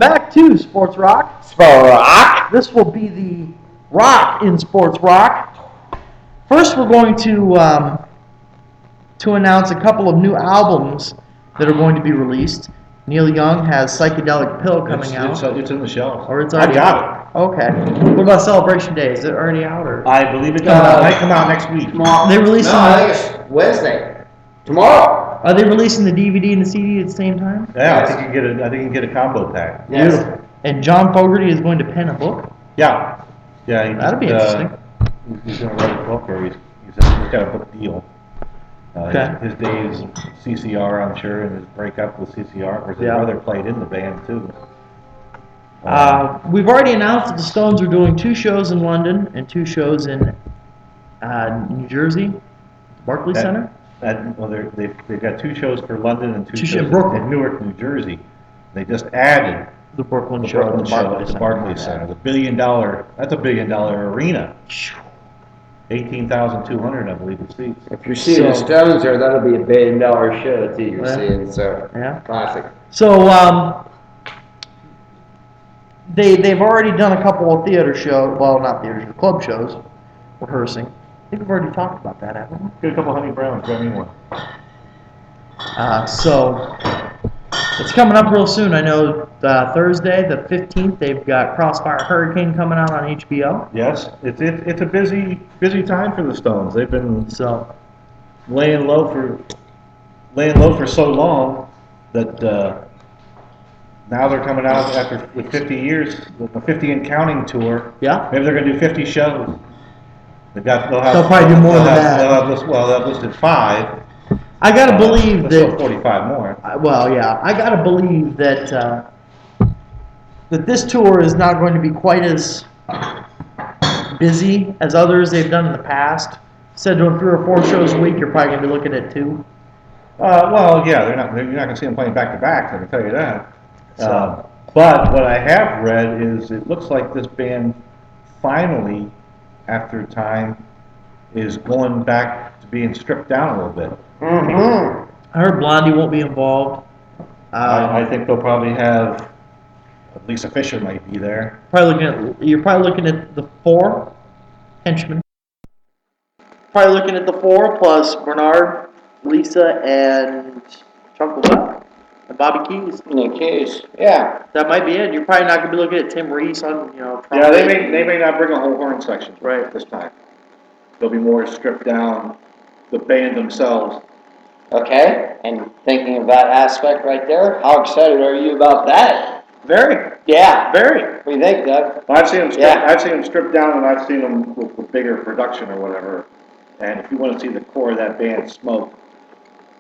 Back to Sports Rock. Sports Rock. This will be the rock in Sports Rock. First, we're going to announce a couple of new albums that are going to be released. Neil Young has Psychedelic Pill coming out. It's in the shelf. Or it's already I got it. Okay. What about Celebration Day? Is it already out? Or? I believe it might come out next week. They releasing. No, I think it's Wednesday. Tomorrow. Are they releasing the DVD and the CD at the same time? Yeah, Yes. I think you can get a combo pack. Yes. Beautiful. And John Fogerty is going to pen a book. Yeah. That'll be interesting. He's going to write a book, or he's got a book deal. Okay. His days CCR, I'm sure, and his breakup with CCR. Of course, his Yeah. brother played in the band too. We've already announced that the Stones are doing 2 shows in London and 2 shows in New Jersey, Barclays Center. They've got 2 shows for London and 2 Two shows in Brooklyn. in Newark, New Jersey. They just added The Brooklyn the show at Brooklyn the show Barclays at the Center. Barclays Center. That's a $1 billion arena. 18,200, I believe, the seats. If you're seeing the So- Stones there, that'll be $1 billion show that you're Yeah. seeing. So Yeah. classic. So they've already done a couple of theater shows. Well, not theater shows, club shows, rehearsing. I think we've already talked about that, haven't we? Get a couple Honey Browns, grab me one. So it's coming up real soon. I know Thursday, the 15th, they've got Crossfire Hurricane coming out on HBO. Yes, it's a busy time for the Stones. They've been So laying low for so long that now they're coming out after with 50 years, the 50 and counting tour. yeah, Maybe they're going to do 50 shows. They'll probably do more than that. They'll have listed 5. I gotta believe There's still that. 45 more. Well, yeah, I gotta believe that that this tour is not going to be quite as busy as others they've done in the past. Instead of doing 3 or 4 shows a week, you're probably gonna be looking at 2. Well, yeah, you're not going to see them playing back to back. I can tell you that. So- But what I have read is it looks like this band finally, after time, is going back to being stripped down a little bit. Mm-hmm. I heard Blondie won't be involved. I think they'll probably have Lisa Fisher might be there. You're probably looking at the 4 henchmen. Probably looking at the 4 plus Bernard, Lisa, and Chuck Leavell and Bobby Keys. In a case, yeah. That might be it. You're probably not gonna be looking at Tim Reese on, Yeah, trumpet. they may not bring a whole horn section Right. this time. They'll be more stripped down. The band themselves. Okay, and thinking of that aspect right there, how excited are you about that? Very, Yeah. very. What do you think, Doug? I've seen them. Yeah. I've seen them stripped down, and I've seen them with bigger production or whatever. And if you want to see the core of that band smoke,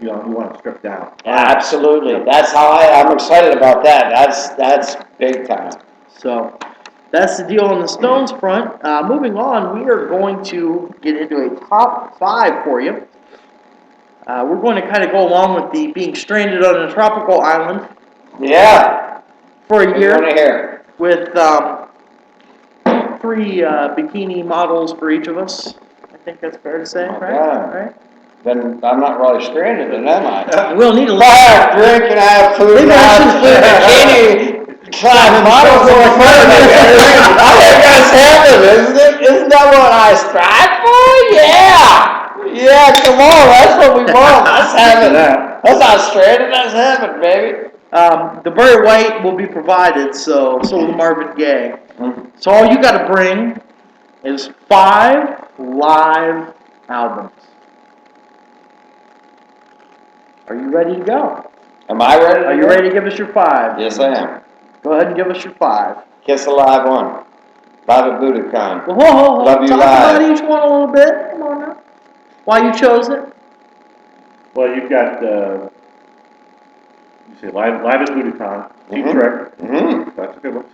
you want them stripped down. Absolutely. That's how I'm excited about that. That's big time. So that's the deal on the Stones front. Moving on, we are going to get into a top 5 for you. We're going to kind of go along with the being stranded on a tropical island Yeah. for a We want to year hear. with 3 bikini models for each of us. I think that's fair to say, right? Yeah. Right? Then I'm not really stranded, then am I? We'll need a If I have drink and I have food, and I have bikini clad models in front of me. I think that's heaven, isn't it? Isn't that what I strive for? Yeah. Yeah, come on, that's what we want. That's heaven. That's not stranded, that's heaven, baby. The Barry White will be provided, so will the Marvin Gaye. So all you got to bring is 5 live albums. Are you ready to go? Am I ready to Are you go? ready to give us your 5? Yes, I am. Go ahead and give us your 5. Kiss Alive 1. Bobby Budokan. Well, hold. Love You Talk Live. about each one a little bit. Come on now. Why you chose it? Well, you've got you see live at Budokan. Cheap Mhm. Trick. Mm-hmm. That's a good one.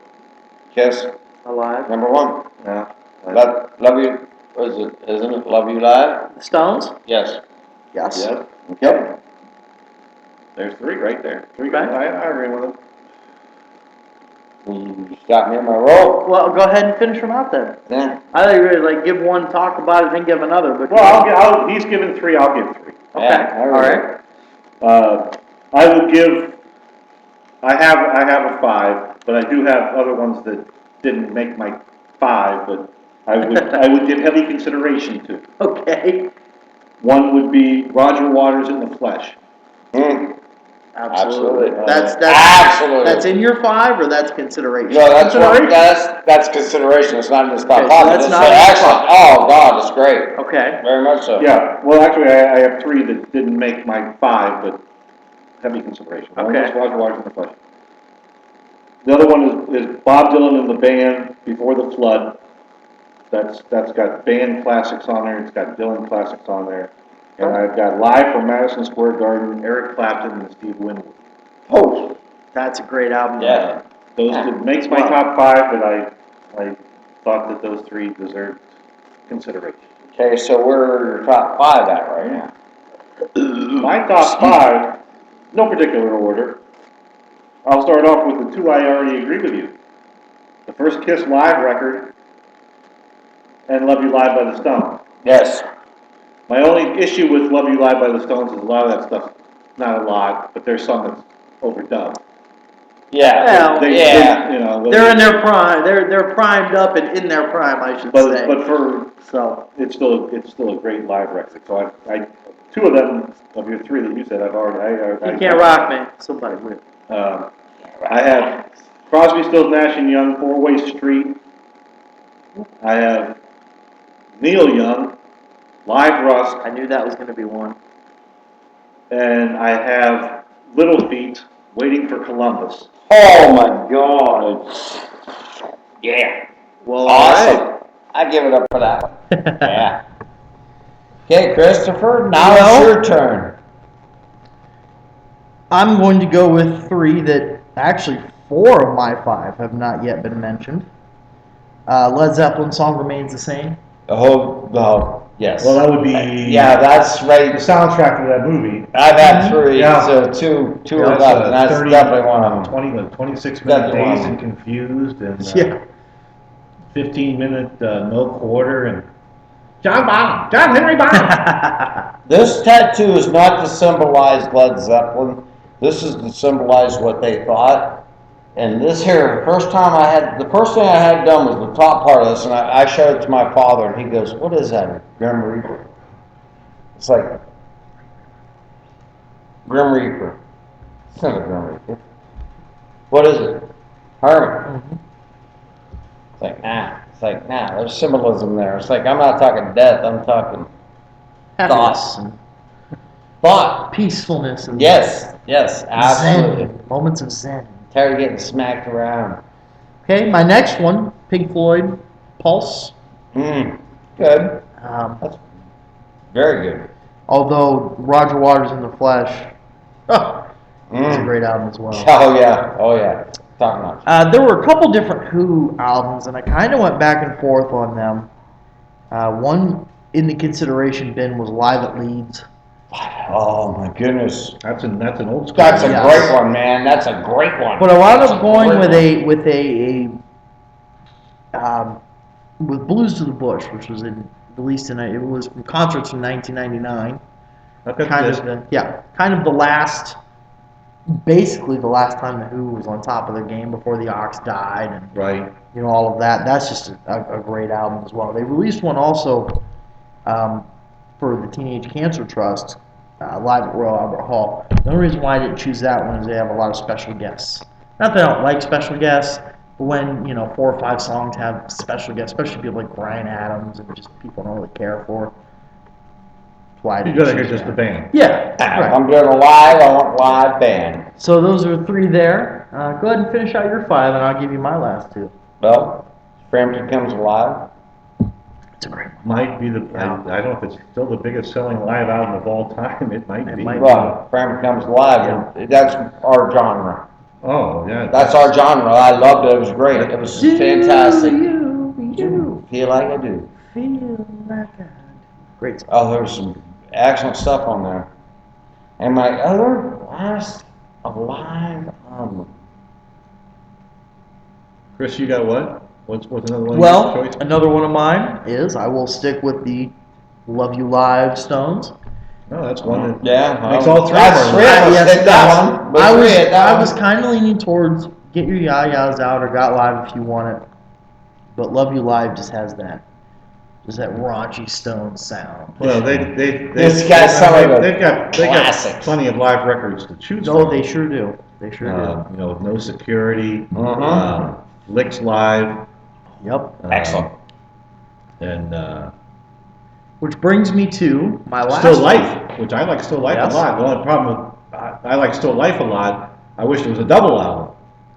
Kiss, Alive. number 1. Yeah. Love You, isn't it Love You Live? The Stones? Yes. Yes. Yep. Yep. There's 3 right there. 3. Okay. I agree with them. You just got me in my role. Well, go ahead and finish them out then. Yeah. I thought you were like give one, talk about it, then give another. But Well, he's given 3. I'll give 3. okay. Yeah, All right. I will give I have a 5, but I do have other ones that didn't make my 5, but I would give heavy consideration to. Okay. One would be Roger Waters in the Flesh. Absolutely. That's Absolutely. That's in your 5 or that's consideration? No, that's Consideration. that's consideration, it's not in this top Okay, so 5, that's it's not in the excellent, oh, God, it's great, Okay. very much so. Yeah, well, actually, I have 3 that didn't make my 5, but heavy consideration. One Okay. was Roger Waters in the Flesh. The other one is Bob Dylan and the band Before the Flood. That's got band classics on there, it's got Dylan classics on there. And I've got Live from Madison Square Garden, Eric Clapton and Steve Winwood. Oh, That's a great album. yeah, Those, it makes my top 5, but I thought that those 3 deserved consideration. okay, so where are your top 5 at right now? My top 5, no particular order. I'll start off with the 2 I already agree with you. The first Kiss live record and Love You Live by the Stones. Yes, My only issue with Love You Live by the Stones is a lot of that stuff, not a lot, but there's some that's overdubbed. yeah, Well, yeah, You know. They're in their prime. They're primed up and in their prime, I should say. But for, So, it's still a great live record. So I 2 of them, of your 3 that you said, I've already, you can't rock me. Somebody will. I have Crosby, Stills, Nash and Young, Four-Way Street. I have Neil Young, Live Rust, I knew that was going to be one. and I have Little Feat, Waiting for Columbus. oh my God, yeah, Well, awesome, I give it up for that one, yeah. Okay, Christopher, now Well- it's your turn. I'm going to go with 3 that actually 4 of my 5 have not yet been mentioned. Led Zeppelin song remains the same. Yes. Well, that would be Yeah, that's the right, soundtrack to that movie. I've had 3, Yeah. so two Yeah, are left, and that's 30, definitely one of them. 26 minute Definitely one of Dazed them. and Confused, and Yeah. 15-minute No Quarter, and John Henry Bonham. This tattoo is not to symbolize Led Zeppelin. This is to symbolize what they thought. And this here, the first thing I had done was the top part of this, and I showed it to my father, and he goes, "What is that? Grim Reaper?" It's like Grim Reaper. It's not a Grim Reaper. What is it? Hermit. It's like nah. There's symbolism there. It's like I'm not talking death. I'm talking Happiness and thought. peacefulness and Yes, absolutely. zen. Moments of zen. Tired of getting smacked around. Okay, my next one, Pink Floyd, Pulse. Good. Um, Very good. although Roger Waters in the Flesh, it's a great album as well. Oh yeah. Top notch. There were a couple different Who albums, and I kind of went back and forth on them. One in the consideration bin was Live at Leeds. Oh my goodness. That's an old school. That's a Yes. great one, man. That's a great one. But I wound That's up going great with one. with Blues to the Bush, which was released it was from concerts from 1999. Kind of the last, basically the last time the Who was on top of their game before the Ox died, and Right. all of that. That's just a great album as well. They released one also for the Teenage Cancer Trust, live at Royal Albert Hall. The only reason why I didn't choose that one is they have a lot of special guests. Not that I don't like special guests, but when 4 or 5 songs have special guests, especially people like Bryan Adams and just people I don't really care for. That's why I You'd didn't rather hear choose just the that. band. Yeah, If right. I'm doing a live, I want live band. So those are 3 there. Go ahead and finish out your 5, and I'll give you my last 2. Well, Frampton Comes Alive. It's a great one. Might be I don't know if it's still the biggest selling live album of all time. It might be. might be. Well, Frampton Comes Alive. That's our genre. Oh, yeah. That's our genre. I loved it. It was great. It was fantastic. You Feel like I do. feel like I do. Great song. Oh, there was some excellent stuff on there. And my other last live album. Chris, you got what? What's another one of Well, your choice? another one of mine is I will stick with the Love You Live Stones. No, that's one that Yeah. makes all three That's of three our of us Yes, hit that one. We I three was, hit that I one. was kind of leaning towards Get Your Ya-Ya's Out or Got Live if you want it, but Love You Live just has that raunchy Stones sound. Well, It's got some of the they've got classics. plenty of live records to choose Oh, from. they sure do. They sure You know, No Security, Mhm. Licks Live. do. Yep. Excellent. And Which brings me to my last Still one. Life, which I like Still Life Yes. a lot. The only problem with, I like Still Life a lot. I wish there was a double album.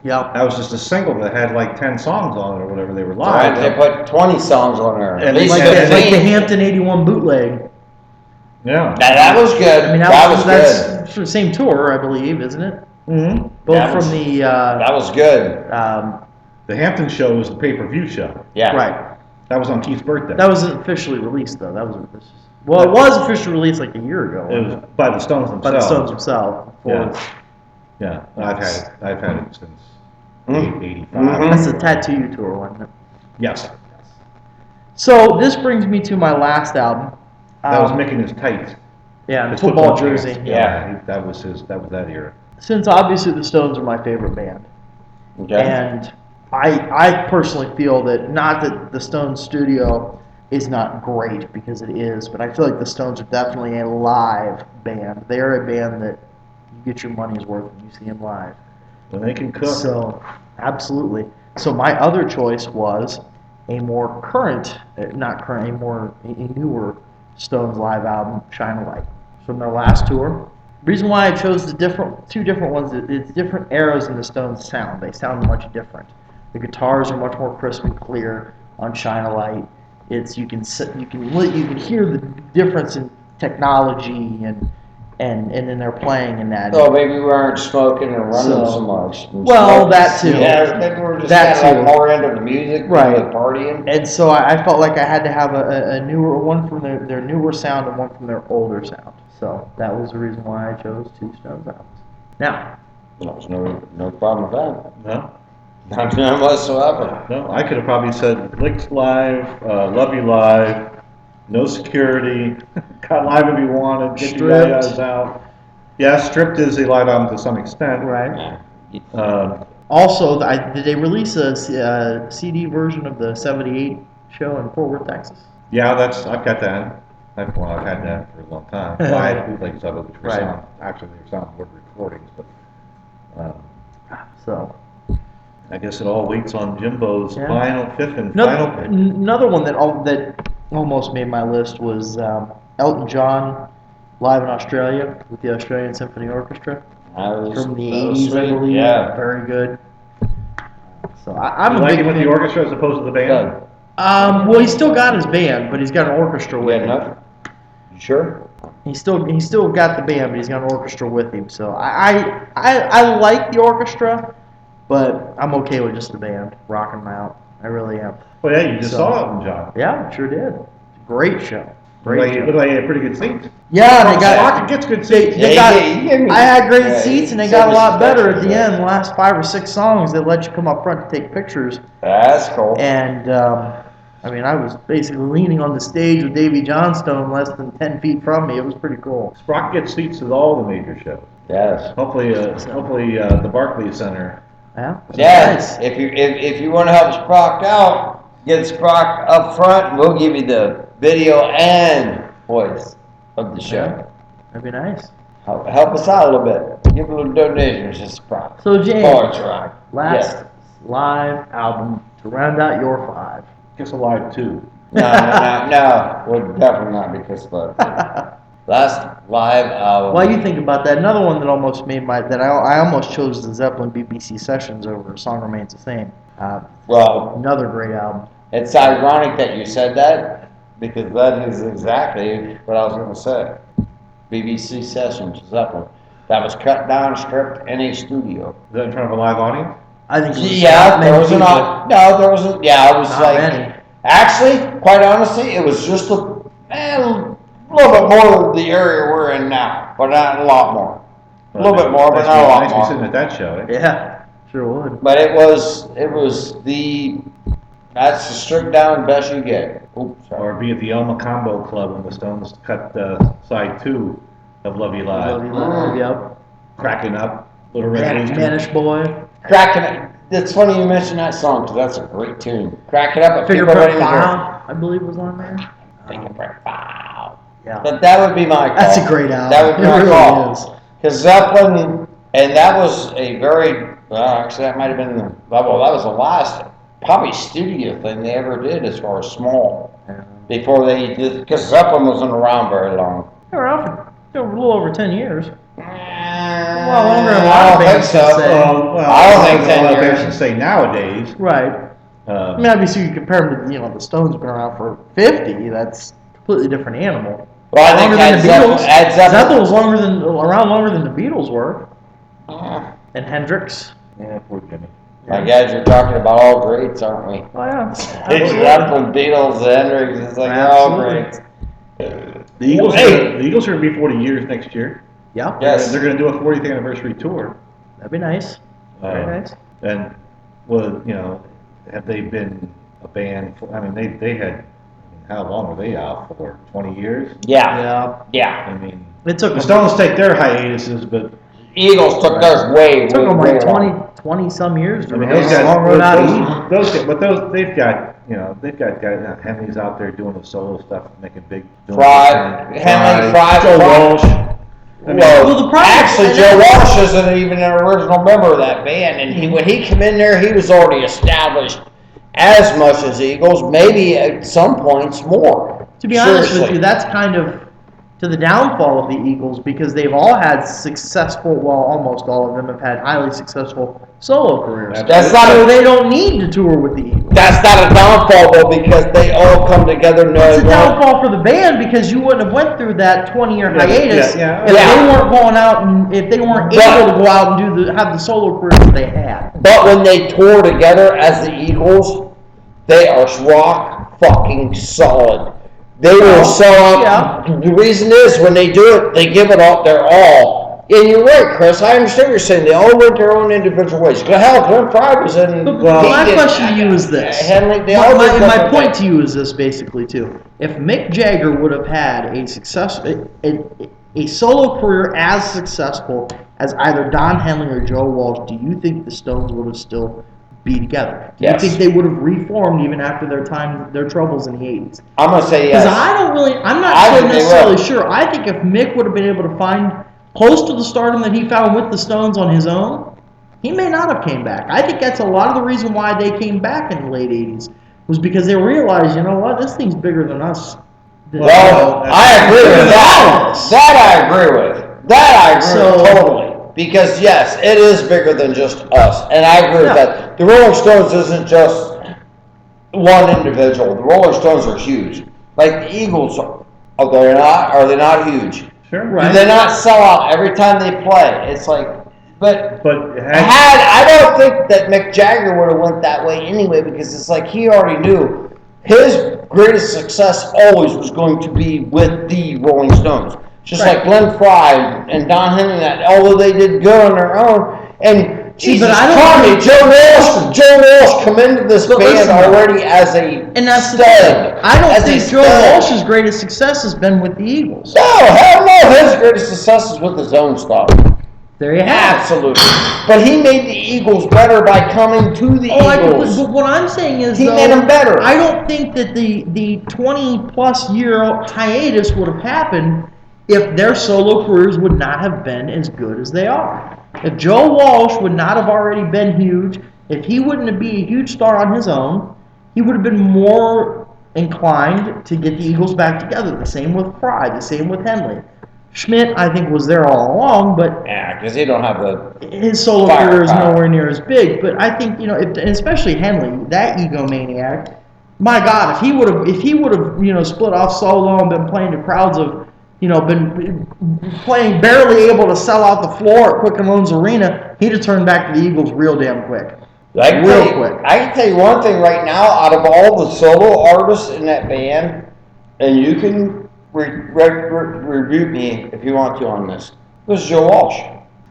Yep. That was just a single that had like 10 songs on it or whatever. They were Right, live. they put 20 songs on there. At And least Like, Yeah, the, like the 15. Hampton 81 bootleg. Yeah. That was good. I mean, that was good. that's the same tour, I believe, isn't it? Mm-hmm. Both That from was- the, That was good. The Hampton show was the pay-per-view show. Yeah. right. That was on Keith's birthday. That wasn't officially released, though. That was, well, it was officially released like a year ago. It was by the Stones themselves. by the Stones themselves. Yeah. Yeah, I've had it since Mm. 85. Mhm. That's the Tattoo tour, wasn't it? Yes. So this brings me to my last album. That was Um, Mick in his tights. Yeah, His football pants. jersey. Yeah. That was that era. Since obviously the Stones are my favorite band, Okay. and I personally feel that not that the Stones studio is not great because it is, but I feel like the Stones are definitely a live band. They are a band that you get your money's worth when you see them live. When they can cook. So, absolutely. So my other choice was a more current, not current, a newer Stones live album, Shine a Light, from their last tour. Reason why I chose two different ones, it's different eras in the Stones sound. They sound much different. The guitars are much more crisp and clear on Shine a Light. It's you can hear the difference in technology and in their playing and that. So maybe we weren't smoking and running so much. Well, that too. Yeah, maybe we're just That kind of too. like more into the music, Right. than the partying. And so I felt like I had to have a newer one from their newer sound and one from their older sound. So that was the reason why I chose two Stones albums. Now, There's no problem with that. No, None whatsoever. no. I could have probably said Licks Live, Love You Live, No Security, Got Live If You Wanted, Get Your Stripped. Ya-Ya's Out. Yeah, Stripped is a live album to some extent. right. Yeah. Also, did they release a CD version of the '78 show in Fort Worth, Texas? Yeah, I've got that. I've had that for a long time. Well, I had bootlegs of it, which were Right. actually they were soundboard recordings, but So I guess it all waits on Jimbo's Yeah. final fifth and another, final pick. another one that almost made my list was Elton John live in Australia with the Australian Symphony Orchestra. From the That was 80s, I sweet. believe. Yeah. Very good. So I'm You a like big it with fan. the orchestra as opposed to the band? Good. Well, he's still got his band, but he's got an orchestra You with got him. enough? You sure? He's still got the band, but he's got an orchestra with him. So I like the orchestra, but I'm okay with just the band rocking them out. I really am. Well, yeah, you just So- saw Elton John. Yeah, sure did. Great show. Great Looked show. like he had pretty good seats. Yeah, they got. Rocket gets good They, seats. they Yeah, got. he gave me- I had great yeah, seats, and they he got a sent lot us better at pictures, the yeah. end. The last 5 or 6 songs, they let you come up front to take pictures. That's cool. And I mean, I was basically leaning on the stage with Davy Johnstone less than 10 feet from me. It was pretty cool. Sprocket gets seats at all the major shows. Yes. Hopefully, the Barclays Center. Yeah. Yes. If you want to help Sprock out, get Sprock up front, and we'll give you the video and voice of the show. Yeah. That'd be nice. Help us out a little bit. Give a little donation to Sprock. So James, Sports Rock. last live album to round out your 5. Kiss Alive 2. No. We're definitely not because of that. Last live album. While you think about that, another one that almost made I almost chose the Zeppelin BBC Sessions over Song Remains the Same. Well, Another great album. it's ironic that you said that because that is exactly what I was going to say. BBC Sessions, Zeppelin. That was cut down, stripped in a studio. Is that in front of a live audience? I think it was Yeah, not there many was an people. no, there was a, yeah, it was Not like many. actually, quite honestly, it was just a little bit more of the area we're in now, but not a lot more. A little bit more, but Nice not a to be- lot nice to be more. sitting at that show, eh? Yeah, sure would. But it was that's the stripped down best you get. Oops, Or be at the Elma Combo Club when the Stones cut side 2 of Love You Love Live. You Live, yep. Cracking up, Little Red Rooster. Spanish Boy. Cracking it. It's funny you mentioned that song, because that's a great tune. Crack it up at people Fingerprint ready to hear. File, I believe was on there. Fingerprint File. Yeah. But that would be my call. That's a great album. That would be It my really call. is. Because Zeppelin, and that was a very, well, actually that might have been, well, that was the last, probably studio thing they ever did as far as small. Before they did, because Zeppelin wasn't around very long. They were out for a little over 10 years. Well, longer than a lot I of don't think bands so. can say. I don't think a 10 lot of years. bands can say nowadays. Right. I mean, obviously, you compare them to, the Stones been around for 50. That's a completely different animal. Well, I think Longer than Ed the Zeppelin, Beatles. Ed Zeppelin Zeppelin. was around longer than the Beatles were. And Hendrix. Yeah, poor Jimmy. My guys, you're talking about all greats, aren't we? Oh, yeah. Zeppelin, Beatles, Hendrix, it's like they're all greats. The Eagles, Hey. the Eagles are gonna be 40 years next year. Yeah. Yes. They're gonna do a 40th anniversary tour. That'd be nice. Very nice. And, well, have they been a band, I mean, they had, how long were they out for? 20 years? Yeah, Yeah. yeah. I mean, It took the them, Stones take their hiatuses, but, Eagles took theirs way, it took way, them way like long. 20 some years to I mean, release those a long road out of Eden. guys, they've got, they've got guys, Henley's out there doing the solo stuff, making big. Fry, Henley, Fry, Joe Fry. Walsh. I mean, Well, the problem- Actually, and Joe that- Walsh isn't even an original member of that band, and when he came in there, he was already established as much as Eagles, maybe at some points more. To be honest with Seriously. you, that's kind of to the downfall of the Eagles because they've all had successful, well, almost all of them have had highly successful solo careers. That's not So a, they don't need to tour with the Eagles. that's not a downfall though, because they all come together It's knowing a downfall for the band because you wouldn't have went through that 20-year Yeah, hiatus yeah. if Yeah. they weren't going out and if they weren't But- able to go out and have the solo careers they had. But when they tour together as the Eagles, they are rock fucking solid. They will sell out. Yeah. The reason is when they do it, they give it all their all. And you're right, Chris. I understand what you're saying. They all went their own individual ways. Hell, Glenn Fry was in. But he my did- question to you is this. Henley, they all did My different point things. to you is this basically too. If Mick Jagger would have had a solo career as successful as either Don Henley or Joe Walsh, do you think the Stones would have still be together? Do Yes. you think they would have reformed even after their troubles in the 80s? I'm gonna say Because yes. I'm not I so think they necessarily will. sure. I think if Mick would have been able to find close to the stardom that he found with the Stones on his own, he may not have came back. I think that's a lot of the reason why they came back in the late 80s was because they realized, you know what, this thing's bigger than us. Well, I agree with that. That I agree with. That I agree So- with totally. Because yes, it is bigger than just us, and I agree Yeah. with that. The Rolling Stones isn't just one individual. The Rolling Stones are huge. Like the Eagles, are they not? Are they not huge? Sure. Right. Do they not sell out every time they play? It's like, but But I don't think that Mick Jagger would have went that way anyway, because it's like he already knew his greatest success always was going to be with the Rolling Stones. Just Right. like Glenn Fry and Don Henley, that although they did good on their own, and Jesus but I don't Christ, think- Joe Walsh come into this But band listen, already as a And that's the stud. thing. I don't As a think Joe stud. Walsh's greatest success has been with the Eagles. No, hell no, his greatest success is with his own stuff. There you have it. Absolutely. But he made the Eagles better by coming to the Oh, Eagles. but what I'm saying is, He though, made 'em better. I don't think that the 20+ year hiatus would have happened if their solo careers would not have been as good as they are. If Joe Walsh would not have already been huge, if he wouldn't have been a huge star on his own, he would have been more inclined to get the Eagles back together. The same with Fry, the same with Henley. Schmidt, I think, was there all along, but Yeah, because he don't have the. his solo Fire career is power. nowhere near as big. But I think, and especially Henley, that egomaniac. My God, if he would have, split off solo and been playing to crowds of, been playing barely able to sell out the floor at Quicken Loans Arena, he'd have turned back to the Eagles real damn quick. I can Real tell you- quick. I can tell you one thing right now. Out of all the solo artists in that band, and you can rebuke me if you want to on this, was Joe Walsh.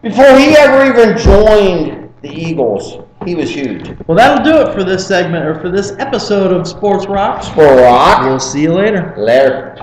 Before he ever even joined the Eagles, He was huge. Well, that'll do it for this segment, or for this episode of Sports Rocks. For rock. We'll see you later. Later.